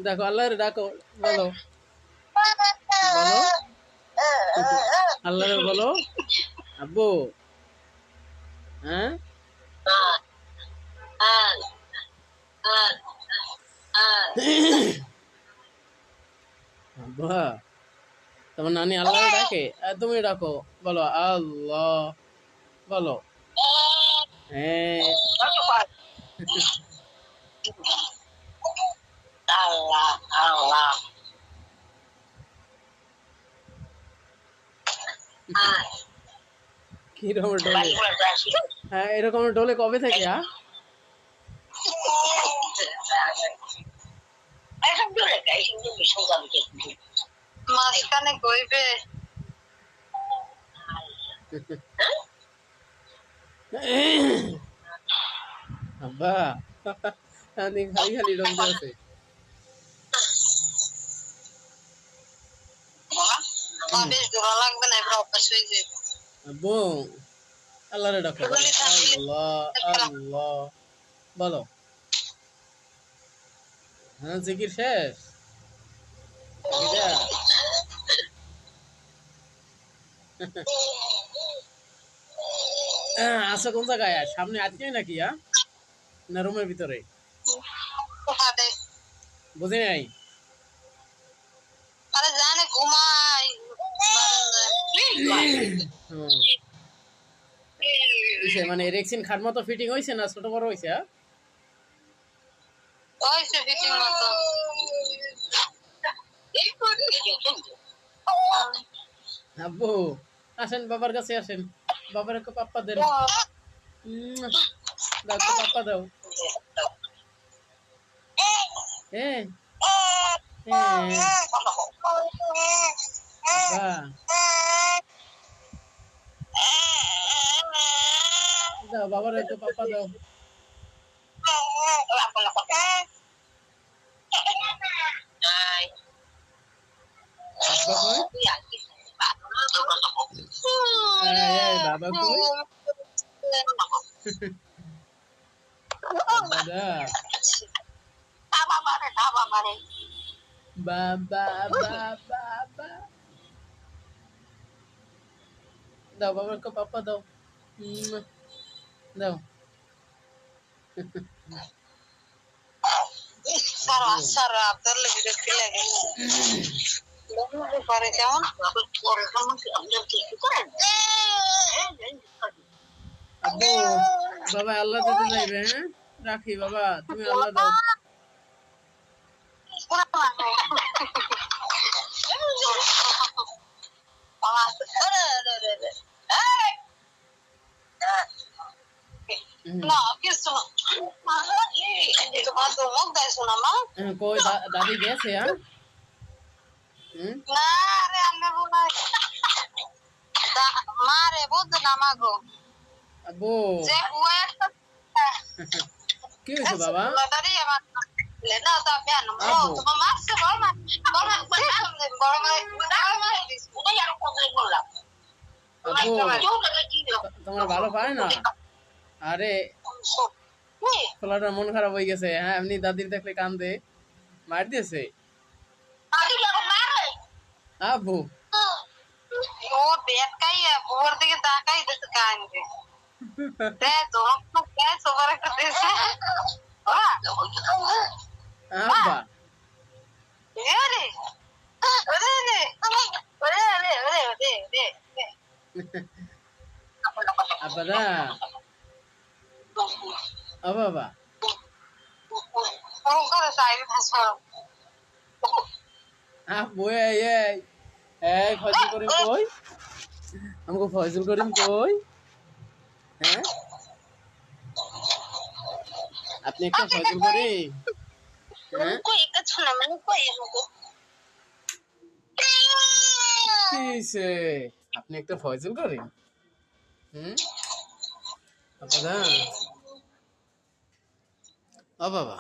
দেখো আল্লাহর ডাকো, বলো বলো আল্লাহরে বলো আব্বু। হ্যাঁ আব্বা, তোমার নানি আল্লাহরে ডাকে আর তুমি ডাকো, বলো আল্লাহ, বলো। হ্যাঁ কিরকম ডোলে? হ্যাঁ এরকম ডোলে কবে থেকে? মাঝখানে কইবে আব্বা খালি খালি ডলতে আছে। বেশ ধরা লাগবে না, এবার অভ্যাস হয়ে যাবে। আব্বু আল্লাহরে ডাকো, আল্লাহ আল্লাহ, বলো। হ্যাঁ জিকির শেষ? আচ্ছা কোন জায়গায়? সামনে আজকে নাকি না রুমের ভিতরে? বুঝি নাই। আরে জানে ঘুমাই মানে রেক্সিন খাট মতো ফিটিং হয়েছে না ছোট বড় হয়েছে? ফিটিং মতো। আব্বু আসেন, বাবার কাছে আসেন, বাবার একটু পাপ্পা দেন। দাও তো পাপ্পা দাও। হ্যাঁ দাও বাবার একটু পাপ্পা দাও। বাবা কই? বাবা বাবা দাও বাবাকে পাপ্পা দাও, দাও। আপনার লেগে দেখতে লাগে পরে কেমন আব্বু বাবা আল্লাহ দিতে যাইবে। হ্যাঁ রাখি বাবা, তুমি আল্লাহ দাও। কই দাদি গেছে? মারে বুঝ না মাগো আব্বু কি হয়েছে বাবা? তোমার ভালো পায় না? আরে ফলাটার মন খারাপ হয়ে গেছে। হ্যাঁ এমনি দাদির দেখলে কান্দে, মার দিয়েছে আব্বু। ও বেকাই বুয়ার দিকে তাকাই দিতে কান্দে আব্বা আব্বা ও বাবা আব্বু এই ফয়জুল করিম কই? আমাকে ফয়জুল করিম কই? হ্যাঁ আপনি একটা ফয়জুল করিম? হ্যাঁ আপনি একটা ফয়জুল করিম? ও বাবা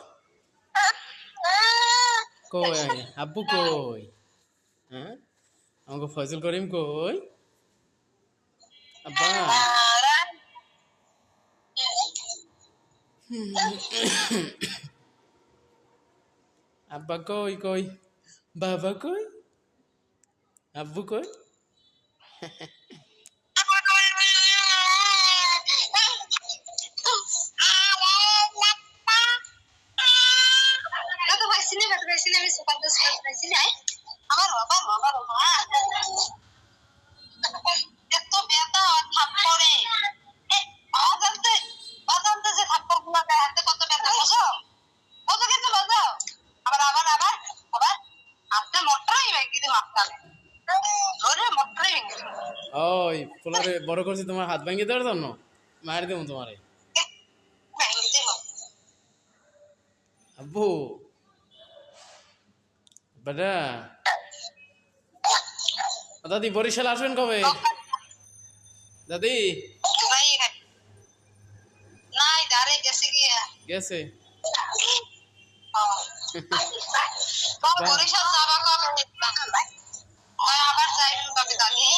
কই আব্বু কই? হ্যাঁ আমাকে ফয়জুল করিম কই? আব্বা আব্বা কই কই, বাবা কই, আব্বু কই? এত ব্যথা থাপ্পড়ে অজান্তে অজান্তে যে থাপ্পড় গুলো দেয় হাতে কত ব্যথা বোঝো বোঝো কিন্তু বোঝো আবার আবার আবার আবার হাতে মোটরাই ভেঙে দিল আপনার ধরে মোটরাই ভেঙে দিল ওই পোলারে বড় করছি তোমার হাত ভাঙিয়ে দেওয়ার জন্য, মার দেবো তোমারে। ভেঙে দিল আব্বু বেটা, দাদি বরিশাল আসবেন কবে? দাদি নাই নাই দাঁড়ে গেছে গিয়া গেছে। বরিশাল যাবা কবে আবার যাইবেন কবে দাদি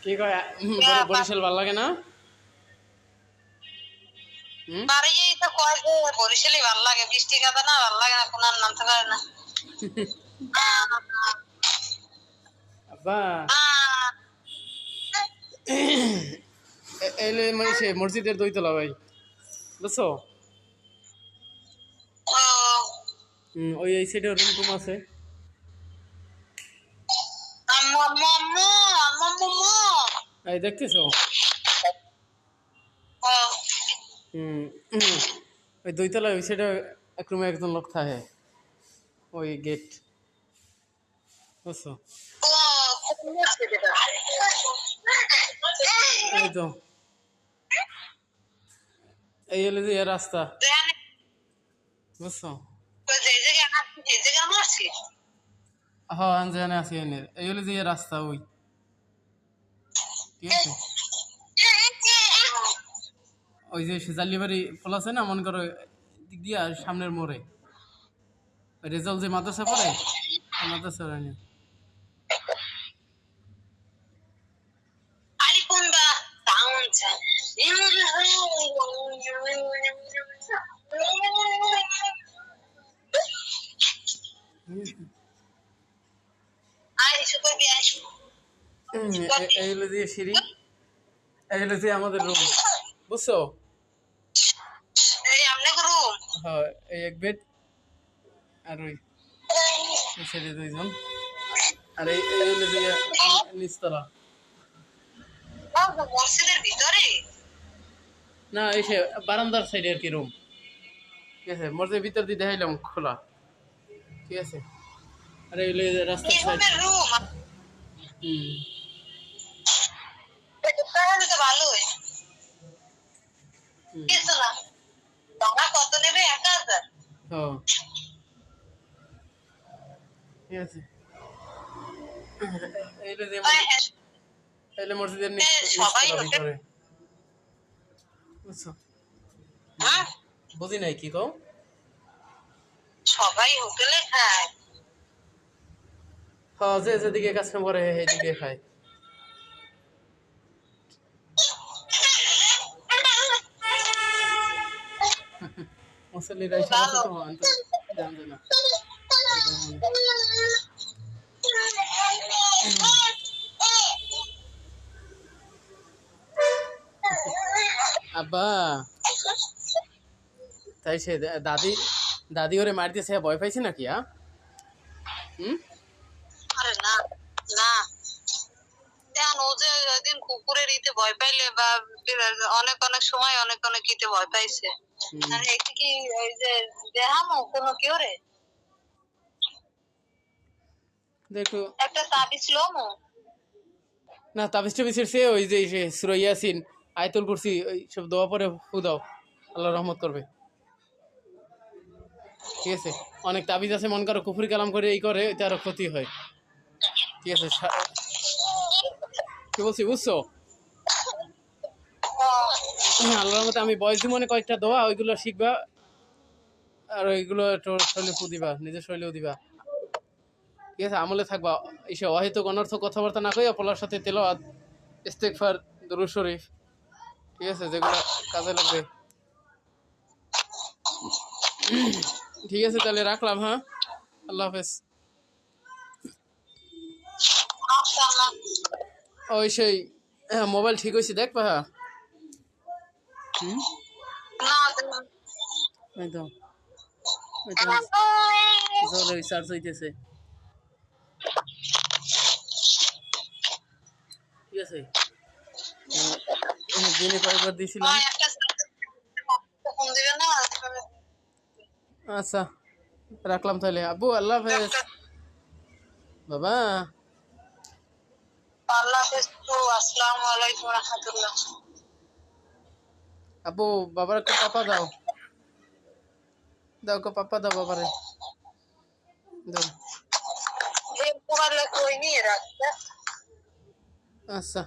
কি কয়? বরিশাল ভাল লাগে না? বাড়ি তো কয় যে বরিশালই ভাল লাগে, বৃষ্টি কাদা না ভাল লাগে না, কোন নামতে পারে না। আব্বা এলে মানে সে মসজিদের দইতলা ভাই, বুঝছো? ওই এই সাইডে রুম টুম আছে। এই দেখতেছো? ওই দইতলা ওই সাইডে এক রুমে একজন লোক থাকে, ওই গেট, বুঝছো? এই তো এই হলো যে রাস্তা, বুঝছো? হ্যাঁ আনজানে আছি এনে, এই হলো যে রাস্তা ওই, ঠিক আছে? ওই যে জালিবাড়ি ফল আছে না, মনে করো দিক দিয়ে সামনের মোড়ে রেজাল্ট যে মাদ্রাসা পড়ে, মাদ্রাসা পড়ে এই হলো যে সিঁড়ি, এই হলো যে আমাদের রুম, বুঝছো? হ্যাঁ এই এক বেড আর ওই সাইডে দুইজন, আর এই হলো যে নিচতলা। মসজিদের ভিতরে না এই সে বারান্দার সাইডে আর কি রুম, ঠিক আছে? মসজিদের ভিতর দিয়ে দেখাইলাম খোলা, ঠিক আছে? আর এই হলো রাস্তার সাইড। ভালোই কত নেবে 1000? হ্যাঁ ঠিক আছে। এই মসজিদের ভিতরে, বুঝছো? বুঝি নাই কি কও? সবাই হোটেলে খায়। হ্যাঁ যে যেদিকে কাজ কাম করে সেদিকে খায়। মুসল্লিরা এসে আছে তো জানবে না। আব্বা তাই সে দাদি দাদি ওরে মার দিয়েছে, ভয় পাইছে নাকি? আরে না না, ও যে ওইদিন কুকুরের ইতে ভয় পাইলে বা অনেক অনেক সময় অনেক অনেক ইতে ভয় পাইছে, একটু কি ওই যে দেহামো কোনো কেউ রে দেখো একটা তাবিজ লোমো না, তাবিজ টাবিজের সে ওই যে সূরা ইয়াসিন, আয়াতুল কুরসি ওই সব দোয়া পরে ফু দাও, আল্লাহ রহমত করবে, ঠিক আছে? অনেক তাবিজ আছে মন করো কুফরি কালাম করে এই করে, ওইটা আরো ক্ষতি হয়, ঠিক আছে? কি বলছি বুঝছো? আল্লাহর মতো আমি বয়স মনে কয়েকটা দোয়া ওইগুলো শিখবা, আর ওইগুলো শৈলে ফু দিবা, নিজের শৈলেও দিবা, ঠিক আছে? আমলে থাকবা, এসে অহেতুক অনর্থ কথাবার্তা না কইয়া পোলার সাথে তেলাওয়াত, ইস্তেগফার, দুরূদ শরীফ, ঠিক আছে, যেগুলো কাজে লাগবে। ঠিক আছে, তাহলে রাখলাম। হ্যাঁ, আল্লাহ হাফেজ। আচ্ছা আল্লাহ। ওই সেই মোবাইল ঠিক হয়েছে দেখবা। হুম, না এই তো জলে চার্জ হইতেছে। ঠিক আছে, দিনে কয়েকবার দিয়েছিলাম। একটা ফোন দিবে না। আচ্ছা, রাখলাম তাহলে। আব্বু আল্লাহ হাফেজ। বাবা আল্লাহ হাফেজ। আসসালামু আলাইকুম ওয়া রাহমাতুল্লাহ। আব্বু বাবার একটু পাপা দাও, দাও কো পাপা দাও বাবারে, দাও। এই মোবাইলে কই নিয়ে রাখতে। আচ্ছা।